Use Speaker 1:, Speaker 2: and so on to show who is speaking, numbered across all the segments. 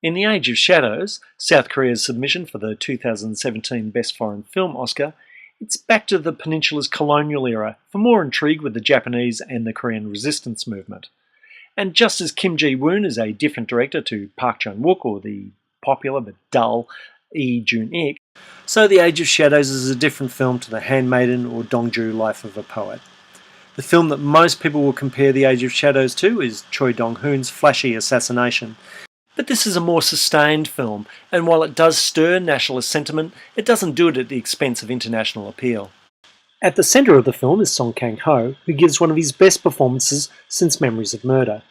Speaker 1: In The Age of Shadows, South Korea's submission for the 2017 Best Foreign Film Oscar, it's back to the peninsula's colonial era for more intrigue with the Japanese and the Korean resistance movement. And just as Kim Jee-woon is a different director to Park Chan-wook or the popular but dull Lee Jun-ik, so The Age of Shadows is a different film to The Handmaiden or Dongju Life of a Poet. The film that most people will compare The Age of Shadows to is Choi Dong-hoon's flashy assassination. But this is a more sustained film, and while it does stir nationalist sentiment, it doesn't do it at the expense of international appeal. At the centre of the film is Song Kang-ho, who gives one of his best performances since Memories of Murder.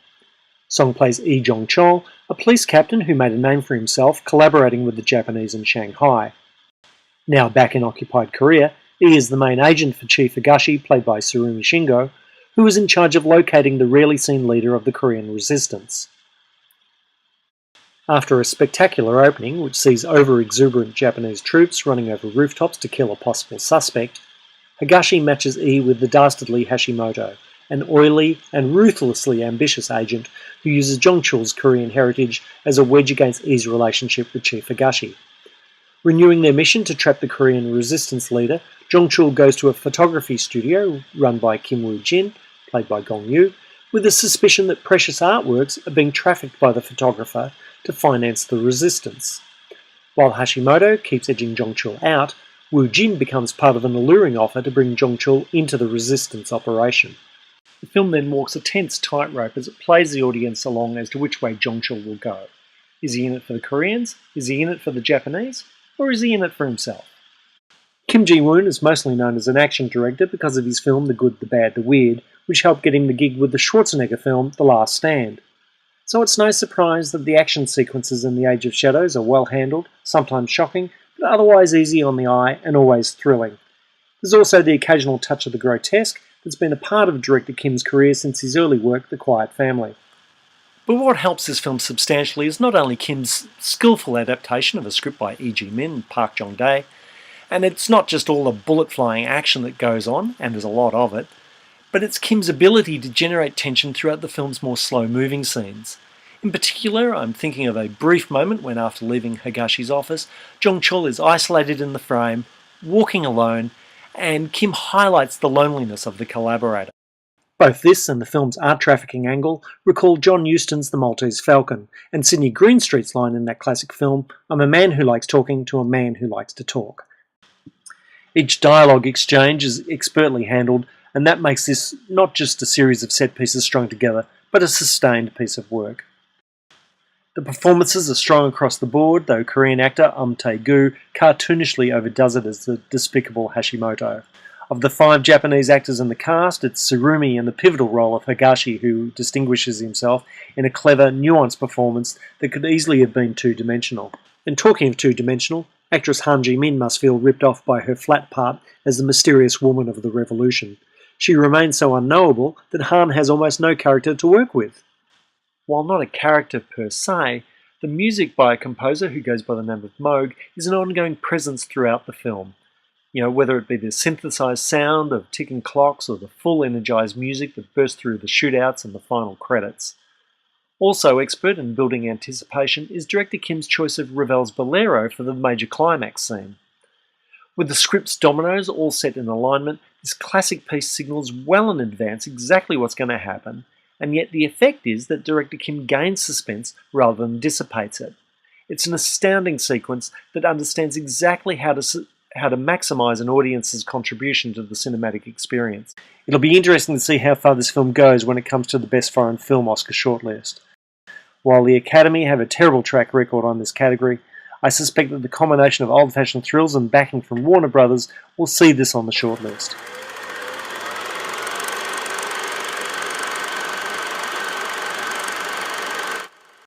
Speaker 1: Song plays Lee Jong-chol, a police captain who made a name for himself collaborating with the Japanese in Shanghai. Now back in occupied Korea, he is the main agent for Chief Higashi, played by Surumi Shingo, who is in charge of locating the rarely seen leader of the Korean resistance. After a spectacular opening, which sees over-exuberant Japanese troops running over rooftops to kill a possible suspect, Higashi matches E with the dastardly Hashimoto, an oily and ruthlessly ambitious agent who uses Jong-chul's Korean heritage as a wedge against E's relationship with Chief Higashi. Renewing their mission to trap the Korean resistance leader, Jong-chul goes to a photography studio run by Kim Woo-jin, played by Gong Yoo, with the suspicion that precious artworks are being trafficked by the photographer to finance the resistance. While Hashimoto keeps edging Jong-chul out, Woo-jin becomes part of an alluring offer to bring Jong-chul into the resistance operation. The film then walks a tense tightrope as it plays the audience along as to which way Jong-chul will go. Is he in it for the Koreans? Is he in it for the Japanese? Or is he in it for himself? Kim Jee-woon is mostly known as an action director because of his film The Good, the Bad, the Weird, which helped get him the gig with the Schwarzenegger film The Last Stand. So it's no surprise that the action sequences in The Age of Shadows are well handled, sometimes shocking, but otherwise easy on the eye and always thrilling. There's also the occasional touch of the grotesque that's been a part of director Kim's career since his early work The Quiet Family. But what helps this film substantially is not only Kim's skillful adaptation of a script by E.G. Min and Park Jong-dae, and it's not just all the bullet-flying action that goes on, and there's a lot of it, but it's Kim's ability to generate tension throughout the film's more slow-moving scenes. In particular, I'm thinking of a brief moment when, after leaving Higashi's office, Jong-chul is isolated in the frame, walking alone, and Kim highlights the loneliness of the collaborator. Both this and the film's art trafficking angle recall John Huston's The Maltese Falcon, and Sidney Greenstreet's line in that classic film, "I'm a man who likes talking to a man who likes to talk." Each dialogue exchange is expertly handled, and that makes this not just a series of set pieces strung together, but a sustained piece of work. The performances are strong across the board, though Korean actor Tae-gu cartoonishly overdoes it as the despicable Hashimoto. Of the 5 Japanese actors in the cast, it's Surumi in the pivotal role of Higashi who distinguishes himself in a clever, nuanced performance that could easily have been two-dimensional. And talking of two-dimensional, actress Han Ji-min must feel ripped off by her flat part as the mysterious woman of the revolution. She remains so unknowable that Han has almost no character to work with. While not a character per se, the music by a composer who goes by the name of Moog is an ongoing presence throughout the film. Whether it be the synthesized sound of ticking clocks or the full energized music that bursts through the shootouts and the final credits. Also expert in building anticipation is director Kim's choice of Ravel's Bolero for the major climax scene. With the script's dominoes all set in alignment, this classic piece signals well in advance exactly what's going to happen, and yet the effect is that director Kim gains suspense rather than dissipates it. It's an astounding sequence that understands exactly how to maximise an audience's contribution to the cinematic experience. It'll be interesting to see how far this film goes when it comes to the Best Foreign Film Oscar shortlist. While the Academy have a terrible track record on this category, I suspect that the combination of old-fashioned thrills and backing from Warner Brothers will see this on the shortlist.